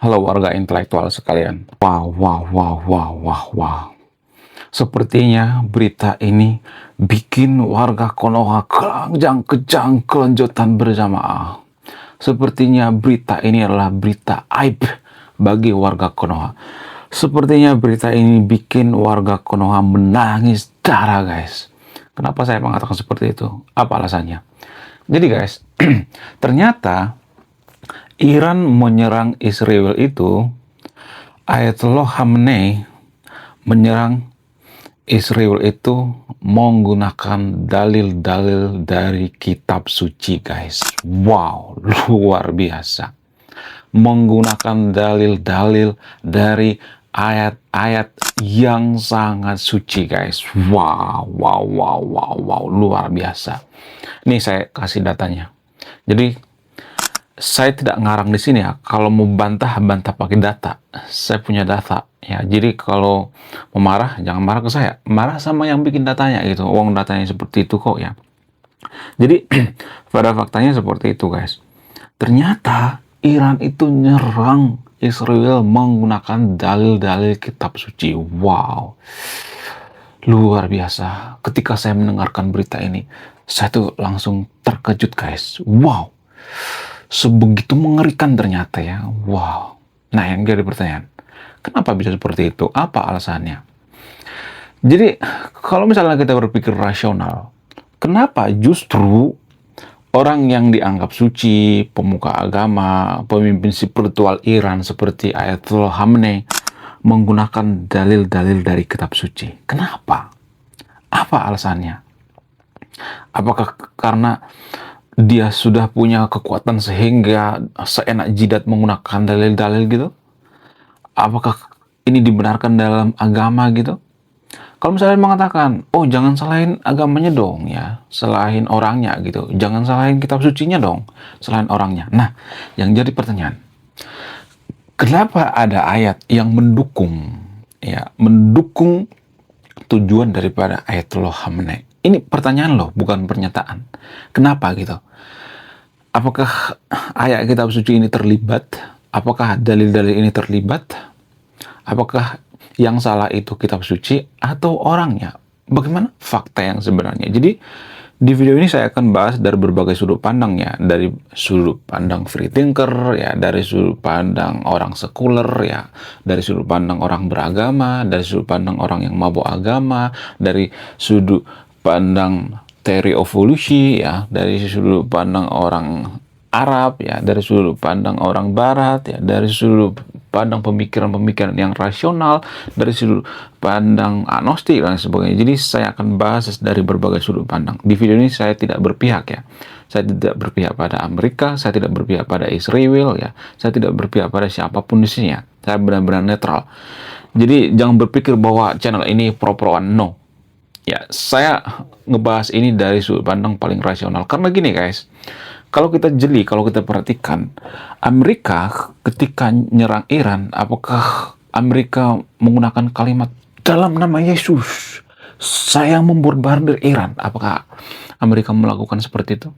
Halo warga intelektual sekalian. Wow, wow, wow, wow, wow, wow. Sepertinya berita ini bikin warga Konoha kelanjang-kejang kelanjutan berjamaah. Sepertinya berita ini adalah berita aib bagi warga Konoha. Sepertinya berita ini bikin warga Konoha menangis darah, guys. Kenapa saya mengatakan seperti itu? Apa alasannya? Jadi guys, ternyata Iran menyerang Israel itu, Ayatollah Khamenei menyerang Israel itu menggunakan dalil-dalil dari kitab suci, guys. Wow, luar biasa. Menggunakan dalil-dalil dari ayat-ayat yang sangat suci, guys. Wow, wow, wow, wow, wow, luar biasa. Ini saya kasih datanya. Jadi saya tidak ngarang di sini ya. Kalau mau bantah pakai data. Saya punya data ya. Jadi kalau mau marah jangan marah ke saya. Marah sama yang bikin datanya gitu. Uang datanya seperti itu kok ya. Jadi pada faktanya seperti itu, guys. Ternyata Iran itu nyerang Israel menggunakan dalil-dalil kitab suci. Wow. Luar biasa. Ketika saya mendengarkan berita ini, saya tuh langsung terkejut, guys. Wow. Sebegitu mengerikan ternyata ya. Wow. Nah, yang jadi pertanyaan, kenapa bisa seperti itu? Apa alasannya? Jadi, kalau misalnya kita berpikir rasional, kenapa justru orang yang dianggap suci, pemuka agama, pemimpin spiritual Iran seperti Ayatollah Khamenei menggunakan dalil-dalil dari kitab suci? Kenapa? Apa alasannya? Apakah karena dia sudah punya kekuatan sehingga seenak jidat menggunakan dalil-dalil gitu? Apakah ini dibenarkan dalam agama gitu? Kalau misalnya mengatakan, oh jangan salahin agamanya dong ya, salahin orangnya gitu. Jangan salahin kitab sucinya dong, salahin orangnya. Nah, yang jadi pertanyaan, kenapa ada ayat yang mendukung ya, mendukung tujuan daripada Ayatollah Khamenei? Ini pertanyaan loh, bukan pernyataan. Kenapa gitu? Apakah ayat kitab suci ini terlibat? Apakah dalil-dalil ini terlibat? Apakah yang salah itu kitab suci atau orangnya? Bagaimana fakta yang sebenarnya? Jadi di video ini saya akan bahas dari berbagai sudut pandang ya, dari sudut pandang free thinker ya, dari sudut pandang orang sekuler ya, dari sudut pandang orang beragama, dari sudut pandang orang yang mabuk agama, dari sudut pandang teori evolusi ya, dari sudut pandang orang Arab ya, dari sudut pandang orang Barat ya, dari sudut pandang pemikiran-pemikiran yang rasional, dari sudut pandang agnostik dan sebagainya. Jadi saya akan bahas dari berbagai sudut pandang. Di video ini saya tidak berpihak ya. Saya tidak berpihak pada Amerika, saya tidak berpihak pada Israel ya. Saya tidak berpihak pada siapapun di sini ya. Saya benar-benar netral. Jadi jangan berpikir bahwa channel ini pro-proan, no. Ya, saya ngebahas ini dari sudut pandang paling rasional. Karena gini guys, kalau kita jeli, kalau kita perhatikan, Amerika ketika nyerang Iran, apakah Amerika menggunakan kalimat dalam nama Yesus, saya membombardir Iran? Apakah Amerika melakukan seperti itu?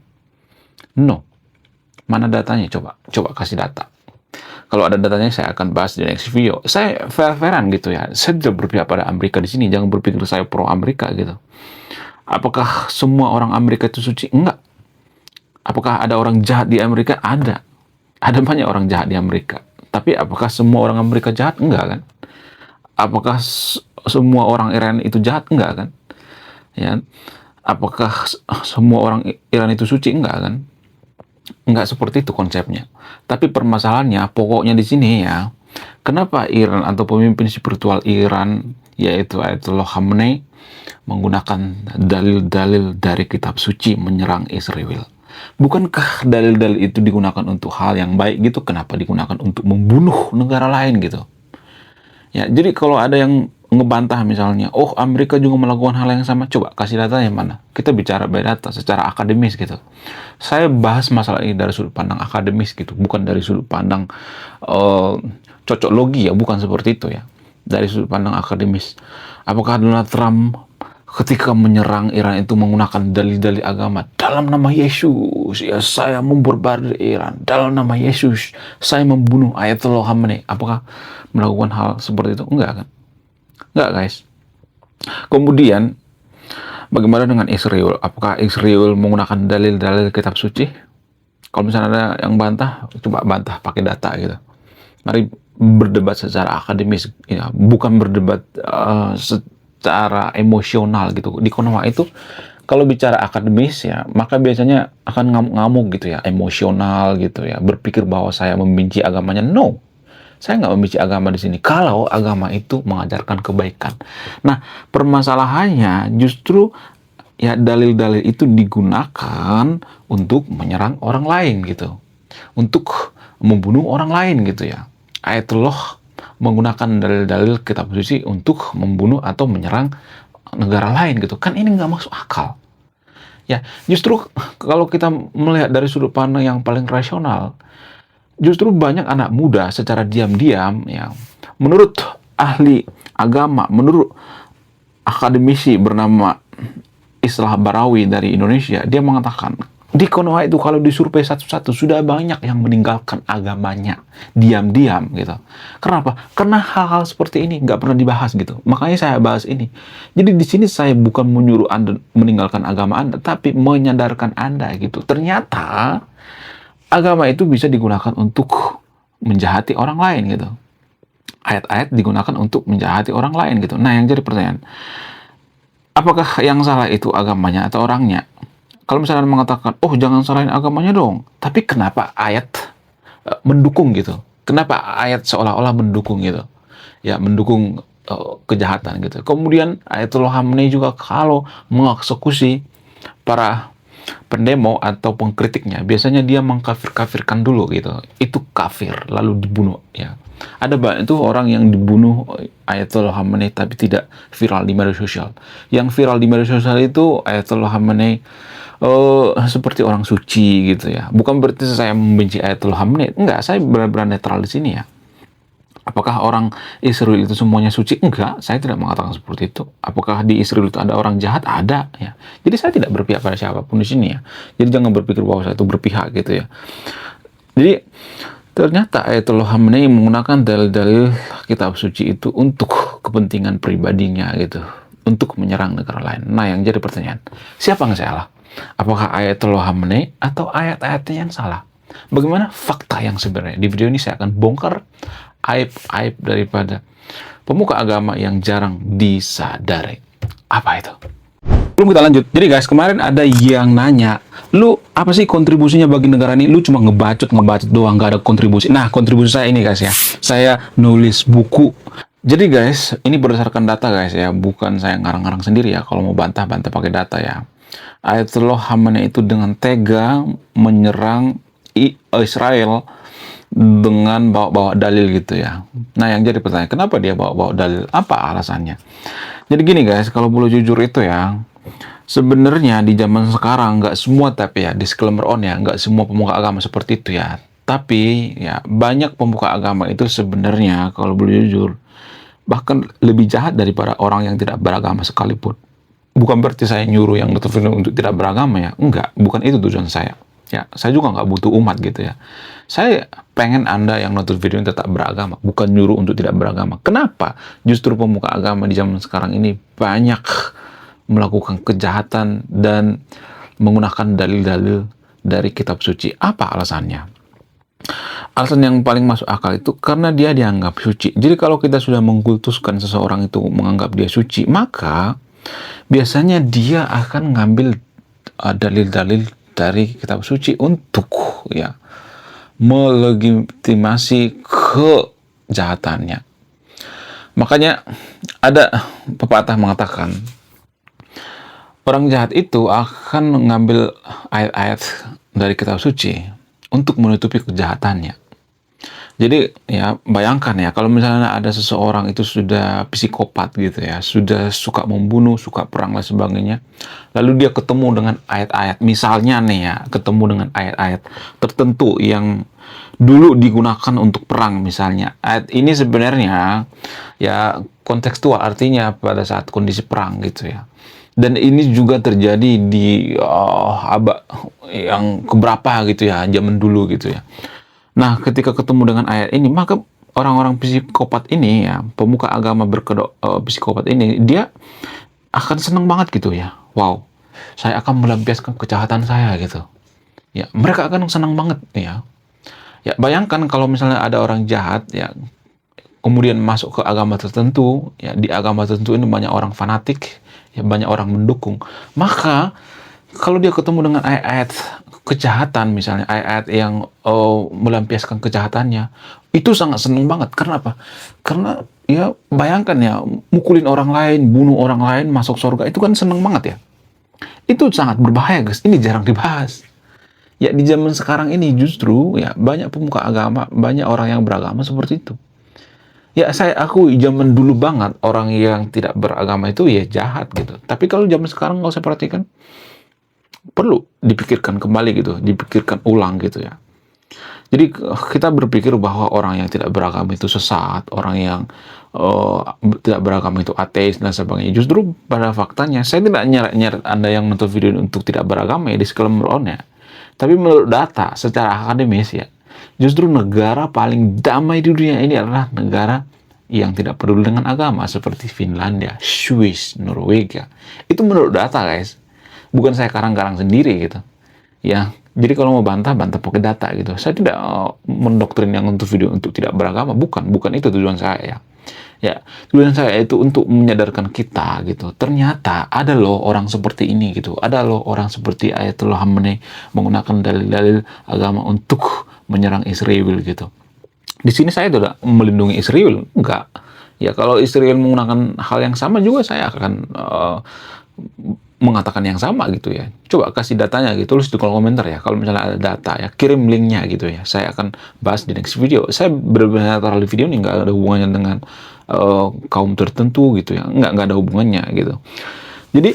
No. Mana datanya? Coba kasih data. Kalau ada datanya saya akan bahas di next video. Saya fair-fairan gitu ya. Saya tidak berpihak pada Amerika di sini. Jangan berpikir saya pro Amerika gitu. Apakah semua orang Amerika itu suci? Enggak. Apakah ada orang jahat di Amerika? Ada. Ada banyak orang jahat di Amerika. Tapi apakah semua orang Amerika jahat? Enggak kan? Apakah semua orang Iran itu jahat? Enggak kan? Ya. Apakah semua orang Iran itu suci? Enggak kan? Enggak seperti itu konsepnya. Tapi permasalahannya, pokoknya di sini ya, kenapa Iran atau pemimpin spiritual Iran, yaitu Ayatollah Khamenei, menggunakan dalil-dalil dari kitab suci menyerang Israel? Bukankah dalil-dalil itu digunakan untuk hal yang baik gitu? Kenapa digunakan untuk membunuh negara lain gitu? Ya, jadi kalau ada yang ngebantah misalnya, oh Amerika juga melakukan hal yang sama, coba kasih data yang mana? Kita bicara by data secara akademis gitu. Saya bahas masalah ini dari sudut pandang akademis gitu, bukan dari sudut pandang cocok logi ya, bukan seperti itu ya. Dari sudut pandang akademis. Apakah Donald Trump ketika menyerang Iran itu menggunakan dalil-dalil agama dalam nama Yesus, ya saya memborbardir Iran dalam nama Yesus, saya membunuh Ayatollah Khamenei. Apakah melakukan hal seperti itu? Enggak kan? Enggak, guys. Kemudian bagaimana dengan Israel? Apakah Israel menggunakan dalil-dalil kitab suci? Kalau misalnya ada yang bantah, coba bantah pakai data gitu. Mari berdebat secara akademis, ya, bukan berdebat secara emosional gitu. Di Konoha itu kalau bicara akademis ya, maka biasanya akan ngamuk-ngamuk gitu ya, emosional gitu ya, berpikir bahwa saya membenci agamanya. No, saya nggak membenci agama di sini. Kalau agama itu mengajarkan kebaikan. Nah, permasalahannya justru ya dalil-dalil itu digunakan untuk menyerang orang lain gitu, untuk membunuh orang lain gitu ya. Ayatullah menggunakan dalil-dalil kitab suci untuk membunuh atau menyerang negara lain gitu, kan ini nggak masuk akal ya. Justru kalau kita melihat dari sudut pandang yang paling rasional, justru banyak anak muda secara diam-diam ya, menurut ahli agama, menurut akademisi bernama Islah Barawi dari Indonesia, dia mengatakan di Konoha itu kalau disurvei satu-satu sudah banyak yang meninggalkan agamanya diam-diam gitu. Kenapa? Karena hal-hal seperti ini nggak pernah dibahas gitu. Makanya saya bahas ini. Jadi di sini saya bukan menyuruh Anda meninggalkan agama Anda, tapi menyadarkan Anda gitu. Ternyata agama itu bisa digunakan untuk menjahati orang lain gitu. Ayat-ayat digunakan untuk menjahati orang lain gitu. Nah, yang jadi pertanyaan, apakah yang salah itu agamanya atau orangnya? Kalau misalnya mengatakan, oh jangan salahin agamanya dong, tapi kenapa ayat mendukung gitu? Kenapa ayat seolah-olah mendukung gitu? Ya, mendukung kejahatan gitu. Kemudian Ayatullah Khamenei juga kalau mengeksekusi para pendemo atau pengkritiknya, biasanya dia mengkafir-kafirkan dulu gitu. Itu kafir, lalu dibunuh ya. Ada banyak itu orang yang dibunuh Ayatollah Khamenei tapi tidak viral di media sosial. Yang viral di media sosial itu Ayatollah Khamenei seperti orang suci gitu ya. Bukan berarti saya membenci Ayatollah Khamenei. Enggak, saya benar-benar netral di sini ya. Apakah orang Israel itu semuanya suci? Enggak, saya tidak mengatakan seperti itu. Apakah di Israel itu ada orang jahat? Ada ya. Jadi saya tidak berpihak pada siapapun di sini ya. Jadi jangan berpikir bahwa saya itu berpihak gitu ya. Jadi ternyata Ayatollah Khamenei menggunakan dalil-dalil kitab suci itu untuk kepentingan pribadinya gitu, untuk menyerang negara lain. Nah, yang jadi pertanyaan, siapa yang salah? Apakah Ayatollah Khamenei atau ayat-ayatnya yang salah? Bagaimana fakta yang sebenarnya? Di video ini saya akan bongkar aib-aib daripada pemuka agama yang jarang disadari. Apa itu? Belum kita lanjut. Jadi guys, kemarin ada yang nanya, lu apa sih kontribusinya bagi negara ini? Lu cuma ngebacot doang, gak ada kontribusi. Nah, kontribusi saya ini guys ya, saya nulis buku. Jadi guys, ini berdasarkan data guys ya, bukan saya ngarang-ngarang sendiri ya. Kalau mau bantah-bantah pakai data ya. Ayatollah Khamenei itu dengan tega menyerang Israel dengan bawa-bawa dalil gitu ya. Nah, yang jadi pertanyaan, kenapa dia bawa-bawa dalil? Apa alasannya? Jadi gini guys, kalau boleh jujur itu ya, sebenarnya di zaman sekarang nggak semua, tapi ya disclaimer on ya, nggak semua pemuka agama seperti itu ya. Tapi ya banyak pemuka agama itu sebenarnya kalau boleh jujur bahkan lebih jahat daripada orang yang tidak beragama sekalipun. Bukan berarti saya nyuruh yang nonton video untuk tidak beragama ya, enggak, bukan itu tujuan saya. Ya, saya juga nggak butuh umat gitu ya. Saya pengen Anda yang nonton video ini tetap beragama, bukan nyuruh untuk tidak beragama. Kenapa? Justru pemuka agama di zaman sekarang ini banyak melakukan kejahatan dan menggunakan dalil-dalil dari kitab suci. Apa alasannya? Alasan yang paling masuk akal itu karena dia dianggap suci. Jadi kalau kita sudah mengkultuskan seseorang itu menganggap dia suci, maka biasanya dia akan ngambil dalil-dalil dari kitab suci untuk ya melegitimasi kejahatannya. Makanya ada pepatah mengatakan orang jahat itu akan mengambil ayat-ayat dari kitab suci untuk menutupi kejahatannya. Jadi ya bayangkan ya, kalau misalnya ada seseorang itu sudah psikopat gitu ya, sudah suka membunuh, suka perang dan sebagainya, lalu dia ketemu dengan ayat-ayat, misalnya nih ya, ketemu dengan ayat-ayat tertentu yang dulu digunakan untuk perang misalnya. Ayat ini sebenarnya ya kontekstual, artinya pada saat kondisi perang gitu ya. Dan ini juga terjadi di abad yang keberapa gitu ya, zaman dulu gitu ya. Nah, ketika ketemu dengan ayat ini, maka orang-orang psikopat ini ya, pemuka agama berkedok psikopat ini, dia akan senang banget gitu ya. Wow, saya akan melampiaskan kejahatan saya gitu. Ya, mereka akan senang banget ya. Ya, bayangkan kalau misalnya ada orang jahat ya, kemudian masuk ke agama tertentu, ya di agama tertentu ini banyak orang fanatik, ya banyak orang mendukung. Maka kalau dia ketemu dengan ayat-ayat kejahatan misalnya, ayat-ayat yang melampiaskan kejahatannya, itu sangat senang banget. Karena apa? Karena ya bayangkan ya, mukulin orang lain, bunuh orang lain, masuk surga, itu kan senang banget ya. Itu sangat berbahaya guys, ini jarang dibahas. Ya di zaman sekarang ini justru ya banyak pemuka agama, banyak orang yang beragama seperti itu. Ya saya akui zaman dulu banget orang yang tidak beragama itu ya jahat gitu. Tapi kalau zaman sekarang nggak usah perhatikan, perlu dipikirkan kembali gitu, dipikirkan ulang gitu ya. Jadi kita berpikir bahwa orang yang tidak beragama itu sesat, orang yang tidak beragama itu ateis dan sebagainya. Justru pada faktanya, saya tidak nyeret-nyeret Anda yang nonton video ini untuk tidak beragama ya, disclaimer on ya. Tapi menurut data secara akademis ya, justru negara paling damai di dunia ini adalah negara yang tidak peduli dengan agama seperti Finlandia, Swiss, Norwegia. Itu menurut data guys. Bukan saya karang-karang sendiri gitu. Ya, jadi kalau mau bantah pakai data gitu. Saya tidak mendoktrin yang untuk video untuk tidak beragama, bukan itu tujuan saya ya. Ya, tujuan saya itu untuk menyadarkan kita gitu. Ternyata ada loh orang seperti ini gitu. Ada loh orang seperti Ayatollah Khamenei menggunakan dalil-dalil agama untuk menyerang Israel gitu. Di sini saya tidak melindungi Israel, enggak. Ya kalau Israel menggunakan hal yang sama juga saya akan mengatakan yang sama gitu ya. Coba kasih datanya gitu, tulis di kolom komentar ya. Kalau misalnya ada data ya, kirim linknya gitu ya. Saya akan bahas di next video. Saya benar-benar taruh di video ini nggak ada hubungannya dengan kaum tertentu gitu ya. Nggak ada hubungannya gitu. Jadi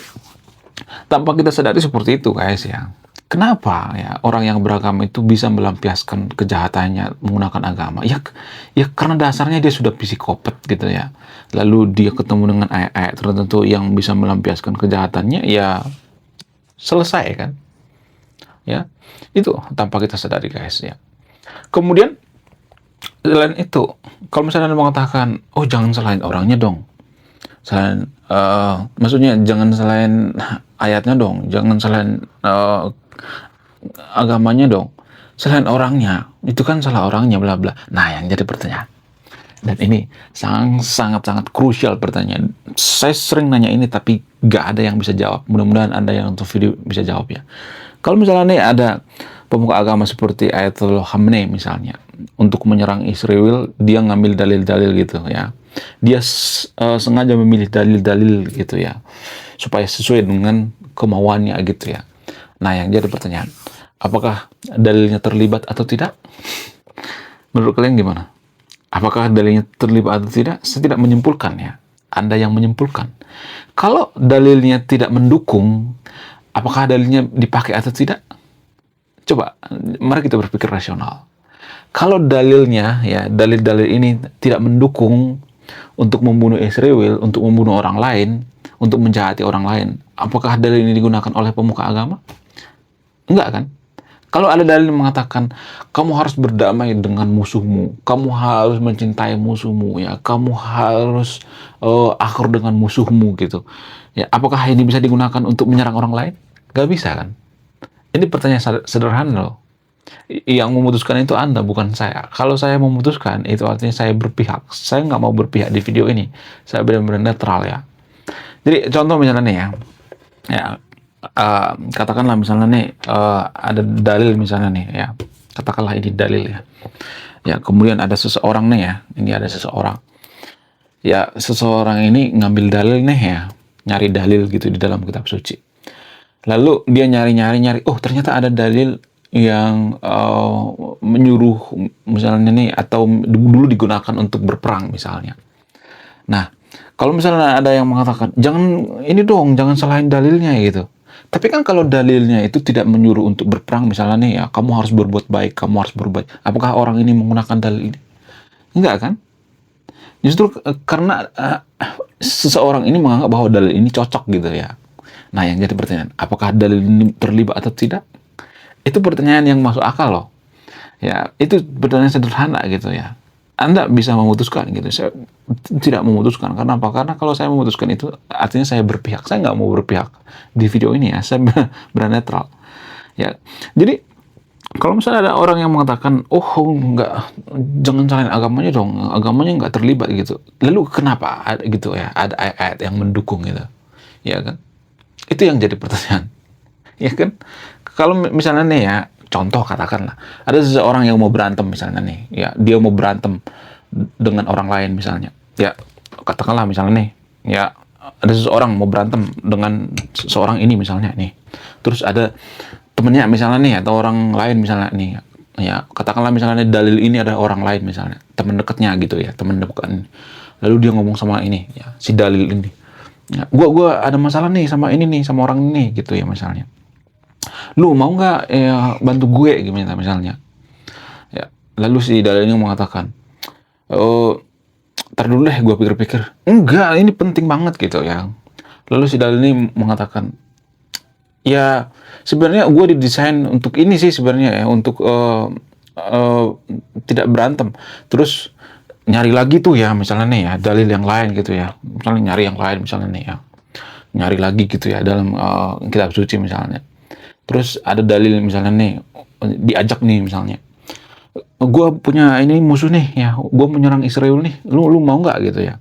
tanpa kita sadari seperti itu guys ya. Kenapa ya orang yang beragama itu bisa melampiaskan kejahatannya menggunakan agama? Ya karena dasarnya dia sudah psikopat gitu ya. Lalu dia ketemu dengan ayat-ayat tertentu yang bisa melampiaskan kejahatannya, ya selesai kan? Ya, itu tanpa kita sadari guys ya. Kemudian selain itu, kalau misalnya Anda mengatakan, oh jangan salahin orangnya dong, maksudnya jangan salahin ayatnya dong, jangan salahin agamanya dong, salahin orangnya, itu kan salah orangnya bla bla. Nah yang jadi pertanyaan, dan ini sangat krusial pertanyaan. Saya sering nanya ini tapi gak ada yang bisa jawab. Mudah-mudahan Anda yang nonton video bisa jawab ya. Kalau misalnya nih ada pemuka agama seperti Ayatollah Khamenei misalnya, untuk menyerang Israel, dia ngambil dalil-dalil gitu ya. Dia sengaja memilih dalil-dalil gitu ya, supaya sesuai dengan kemauannya gitu ya. Nah yang jadi pertanyaan, apakah dalilnya terlibat atau tidak? Menurut kalian gimana? Apakah dalilnya terlibat atau tidak? Saya tidak menyimpulkan ya. Anda yang menyimpulkan. Kalau dalilnya tidak mendukung, apakah dalilnya dipakai atau tidak? Coba, mari kita berpikir rasional. Kalau dalilnya, ya dalil-dalil ini tidak mendukung untuk membunuh Israel, untuk membunuh orang lain, untuk menjahati orang lain, apakah dalil ini digunakan oleh pemuka agama? Enggak kan? Kalau ada dalil yang mengatakan kamu harus berdamai dengan musuhmu, kamu harus mencintai musuhmu, ya, kamu harus akur dengan musuhmu gitu. Ya, apakah ini bisa digunakan untuk menyerang orang lain? Gak bisa kan? Ini pertanyaan sederhana loh. Yang memutuskan itu Anda, bukan saya. Kalau saya memutuskan, itu artinya saya berpihak. Saya nggak mau berpihak di video ini. Saya benar-benar netral ya. Jadi contoh misalnya nih ya, katakanlah misalnya nih ada dalil misalnya nih ya, katakanlah ini dalil ya. Ya kemudian ada seseorang nih ya, ini ada seseorang. Ya seseorang ini ngambil dalil nih ya, nyari dalil gitu di dalam kitab suci. Lalu dia nyari, oh ternyata ada dalil yang menyuruh misalnya nih, atau dulu digunakan untuk berperang misalnya. Nah, kalau misalnya ada yang mengatakan, jangan salahin dalilnya gitu. Tapi kan kalau dalilnya itu tidak menyuruh untuk berperang misalnya nih ya, kamu harus berbuat baik, kamu harus berbuat. Apakah orang ini menggunakan dalil ini? Enggak kan? Justru karena seseorang ini menganggap bahwa dalil ini cocok gitu ya. Nah, yang jadi pertanyaan, apakah dalil ini terlibat atau tidak? Itu pertanyaan yang masuk akal loh. Ya, itu pertanyaan sederhana gitu ya. Anda bisa memutuskan gitu. Saya tidak memutuskan. Karena apa? Karena kalau saya memutuskan itu artinya saya berpihak. Saya nggak mau berpihak di video ini ya. Saya bernetral. Ya, jadi kalau misalnya ada orang yang mengatakan, oh nggak, jangan salahin agamanya dong, agamanya nggak terlibat gitu. Lalu kenapa gitu ya? Ada ayat-ayat yang mendukung gitu, ya kan? Itu yang jadi pertanyaan, ya kan? Kalau misalnya nih ya, contoh katakanlah, ada seseorang yang mau berantem misalnya nih, ya dia mau berantem dengan orang lain misalnya, ya katakanlah misalnya nih, ya ada seseorang mau berantem dengan seseorang ini misalnya nih, terus ada temennya misalnya nih atau orang lain misalnya nih, ya katakanlah misalnya dalil ini ada orang lain misalnya, teman dekatnya gitu ya, teman dekat, lalu dia ngomong sama ini, ya si dalil ini, ya, gua ada masalah nih sama ini nih, sama orang ini gitu ya misalnya. Lu mau nggak ya, bantu gue gimana misalnya, ya lalu si dalilnya mengatakan, oh tar dulu deh gue pikir-pikir, enggak ini penting banget gitu ya. Lalu si dalil ini mengatakan, ya sebenarnya gue didesain untuk ini sih sebenarnya ya, untuk tidak berantem. Terus nyari lagi tuh ya misalnya nih ya dalil yang lain gitu ya, misalnya nyari yang lain misalnya nih ya, nyari lagi gitu ya dalam kitab suci misalnya. Terus ada dalil misalnya nih, diajak nih misalnya, gue punya ini musuh nih ya, gue menyerang Israel nih, lu mau nggak gitu ya.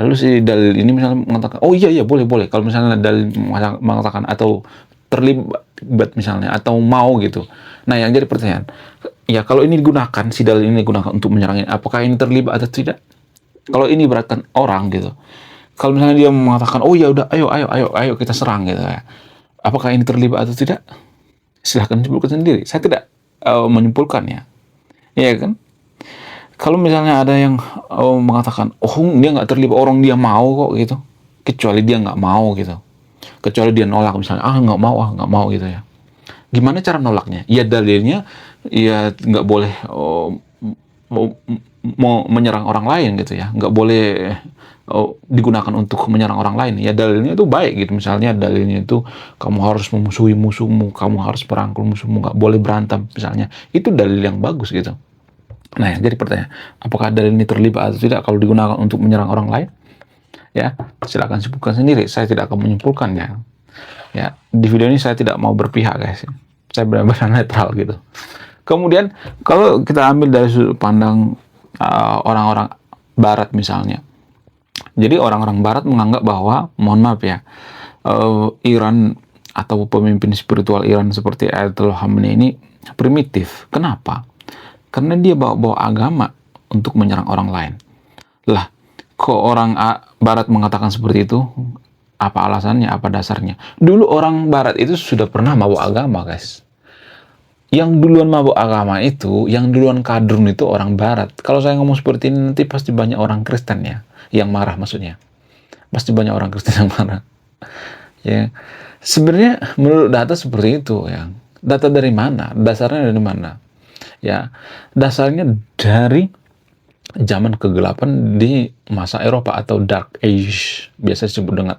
Lalu si dalil ini misalnya mengatakan, oh iya iya boleh boleh, kalau misalnya dalil mengatakan atau terlibat misalnya atau mau gitu. Nah yang jadi pertanyaan, ya kalau ini digunakan, si dalil ini digunakan untuk menyerang ini, apakah ini terlibat atau tidak? Kalau ini beratkan orang gitu, kalau misalnya dia mengatakan, oh ya udah, ayo kita serang gitu ya, apakah ini terlibat atau tidak? Silahkan simpulkan sendiri. Saya tidak menyimpulkan ya, iya kan? Kalau misalnya ada yang mengatakan, oh dia nggak terlibat, orang dia mau kok gitu, kecuali dia nggak mau gitu, kecuali dia nolak misalnya, nggak mau gitu ya. Gimana cara nolaknya? Ya dalilnya, ya nggak boleh mau menyerang orang lain gitu ya, nggak boleh digunakan untuk menyerang orang lain. Ya dalilnya itu baik gitu, misalnya dalilnya itu kamu harus memusuhi musuhmu, kamu harus merangkul musuhmu, nggak boleh berantem misalnya. Itu dalil yang bagus gitu. Nah, yang jadi pertanyaan, apakah dalil ini terlibat atau tidak kalau digunakan untuk menyerang orang lain? Ya, silakan simpulkan sendiri. Saya tidak akan menyimpulkannya. Ya, di video ini saya tidak mau berpihak, guys. Saya benar-benar netral gitu. Kemudian, kalau kita ambil dari sudut pandang orang-orang Barat misalnya. Jadi orang-orang Barat menganggap bahwa, mohon maaf ya, Iran atau pemimpin spiritual Iran seperti Ayatollah Khamenei ini primitif. Kenapa? Karena dia bawa agama untuk menyerang orang lain. Lah, kok orang Barat mengatakan seperti itu? Apa alasannya? Apa dasarnya? Dulu orang Barat itu sudah pernah mabuk agama, guys. Yang duluan mabuk agama itu, yang duluan kadrun itu orang Barat. Kalau saya ngomong seperti ini, nanti pasti banyak orang Kristen ya, yang marah maksudnya. Pasti banyak orang Kristen yang marah. Ya, sebenarnya menurut data seperti itu ya. Data dari mana? Dasarnya dari mana? Ya, dasarnya dari zaman kegelapan di masa Eropa atau Dark Age, biasa disebut dengan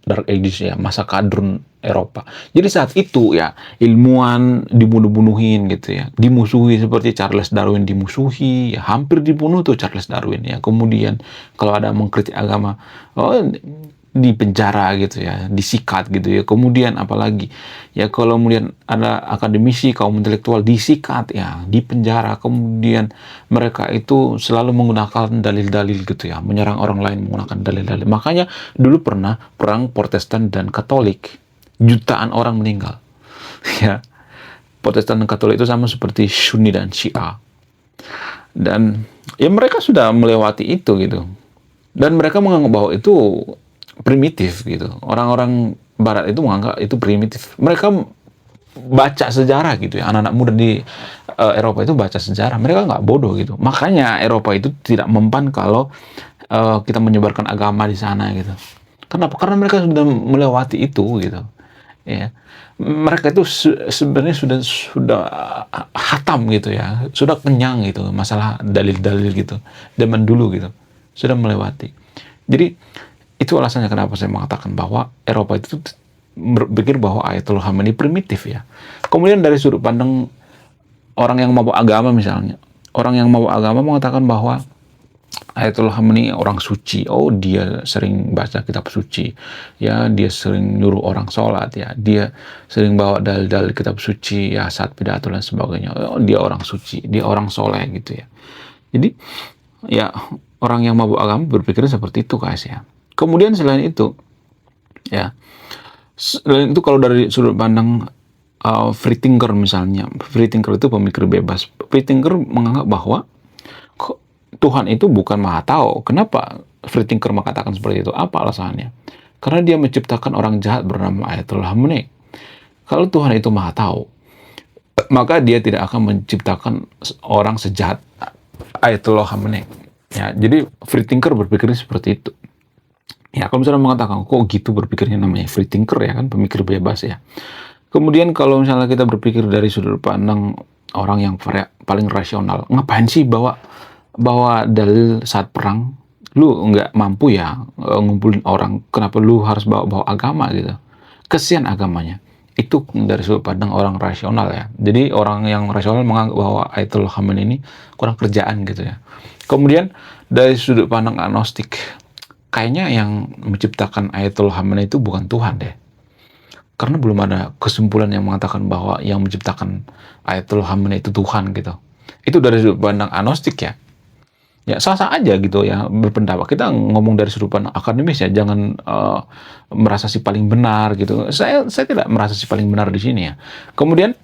Dark Ages ya, masa kadrun Eropa. Jadi saat itu ya ilmuwan dibunuh-bunuhin gitu ya, dimusuhi seperti Charles Darwin dimusuhi, ya, hampir dibunuh tuh Charles Darwin ya. Kemudian kalau ada mengkritik agama, di penjara gitu ya, disikat gitu ya. Kemudian apalagi ya kalau kemudian ada akademisi kaum intelektual disikat ya, di penjara. Kemudian mereka itu selalu menggunakan dalil-dalil gitu ya, menyerang orang lain menggunakan dalil-dalil. Makanya dulu pernah perang Protestan dan Katolik, jutaan orang meninggal. Ya, Protestan dan Katolik itu sama seperti Sunni dan Syiah. Dan ya mereka sudah melewati itu gitu. Dan mereka menganggap bahwa itu primitif gitu. Orang-orang Barat itu menganggap itu primitif. Mereka baca sejarah gitu ya. Anak-anak muda di Eropa itu baca sejarah. Mereka nggak bodoh gitu. Makanya Eropa itu tidak mempan kalau kita menyebarkan agama di sana gitu. Kenapa? Karena mereka sudah melewati itu gitu. Ya. Mereka itu sebenarnya sudah hatam gitu ya. Sudah kenyang gitu masalah dalil-dalil gitu. Zaman dulu gitu. Sudah melewati. Jadi itu alasannya kenapa saya mengatakan bahwa Eropa itu berpikir bahwa Ayatollah Khamenei primitif ya. Kemudian dari sudut pandang orang yang mabuk agama misalnya, orang yang mabuk agama mengatakan bahwa Ayatollah Khamenei orang suci. Oh, dia sering baca kitab suci. Ya, dia sering nyuruh orang sholat ya. Dia sering bawa dalil-dalil kitab suci ya saat pidato dan sebagainya. Oh, dia orang suci, dia orang soleh gitu ya. Jadi ya orang yang mabuk agama berpikir seperti itu guys ya. Kemudian selain itu ya, selain itu kalau dari sudut pandang free thinker misalnya, free thinker itu pemikir bebas. Free thinker menganggap bahwa Tuhan itu bukan maha tahu. Kenapa free thinker mengatakan seperti itu? Apa alasannya? Karena dia menciptakan orang jahat bernama Ayatollah Khamenei. Kalau Tuhan itu maha tahu, maka dia tidak akan menciptakan orang sejahat Ayatollah Khamenei. Ya, jadi free thinker berpikir seperti itu. Ya, kalau misalnya mengatakan, kok gitu berpikirnya, namanya free thinker ya kan, pemikir bebas ya. Kemudian kalau misalnya kita berpikir dari sudut pandang orang yang paling rasional, ngapain sih bawa dalil saat perang? Lu nggak mampu ya ngumpulin orang, kenapa lu harus bawa agama gitu? Kesian agamanya. Itu dari sudut pandang orang rasional ya. Jadi orang yang rasional menganggap bahwa Ayatollah Khamenei ini kurang kerjaan gitu ya. Kemudian dari sudut pandang agnostik, kayaknya yang menciptakan Ayatollah Khamenei itu bukan Tuhan deh. Karena belum ada kesimpulan yang mengatakan bahwa yang menciptakan Ayatollah Khamenei itu Tuhan gitu. Itu dari sudut pandang agnostik ya. Ya sah-sah aja gitu ya berpendapat. Kita ngomong dari sudut pandang akademis ya, jangan merasa si paling benar gitu. Saya tidak merasa si paling benar di sini ya. Kemudian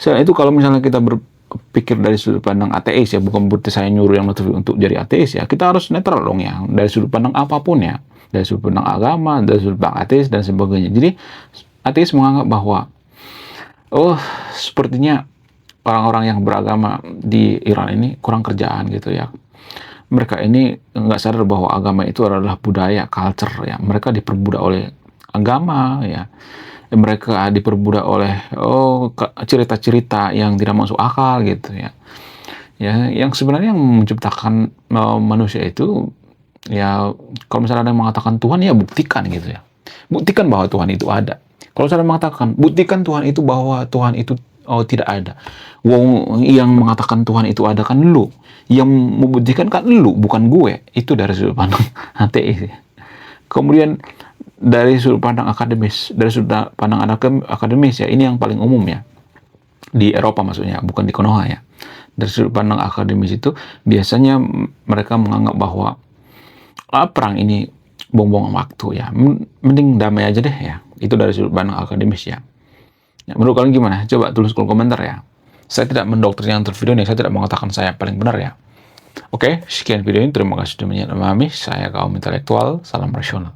selain itu kalau misalnya kita berpikir dari sudut pandang ateis ya, bukan berarti saya nyuruh yang untuk jadi ateis ya. Kita harus netral dong ya dari sudut pandang apapun ya. Dari sudut pandang agama, dari sudut pandang ateis dan sebagainya. Jadi ateis menganggap bahwa sepertinya orang-orang yang beragama di Iran ini kurang kerjaan gitu ya. Mereka ini nggak sadar bahwa agama itu adalah budaya, culture ya. Mereka diperbudak oleh agama ya. Mereka diperbudak oleh cerita-cerita yang tidak masuk akal gitu ya. Ya, yang sebenarnya yang menciptakan manusia itu ya, kalau misalnya ada yang mengatakan Tuhan ya buktikan gitu ya. Buktikan bahwa Tuhan itu ada. Kalau saya mengatakan buktikan Tuhan itu bahwa Tuhan itu tidak ada. Wong yang mengatakan Tuhan itu ada kan lu. Yang membuktikan kan lu, bukan gue. Itu dari sudut pandang ateis. Kemudian dari sudut pandang akademis, dari sudut pandang akademis ya, ini yang paling umum ya. Di Eropa maksudnya, bukan di Konoha ya. Dari sudut pandang akademis itu biasanya mereka menganggap bahwa perang ini buang-buang waktu ya. Mending damai aja deh ya. Itu dari sudut pandang akademis ya. Ya, menurut kalian gimana? Coba tulis kolom komentar ya. Saya tidak mendoktrin yang tervideo nih, saya tidak mengatakan saya paling benar ya. Oke, sekian video ini. Terima kasih sudah memahami. Saya kaum intelektual, salam rasional.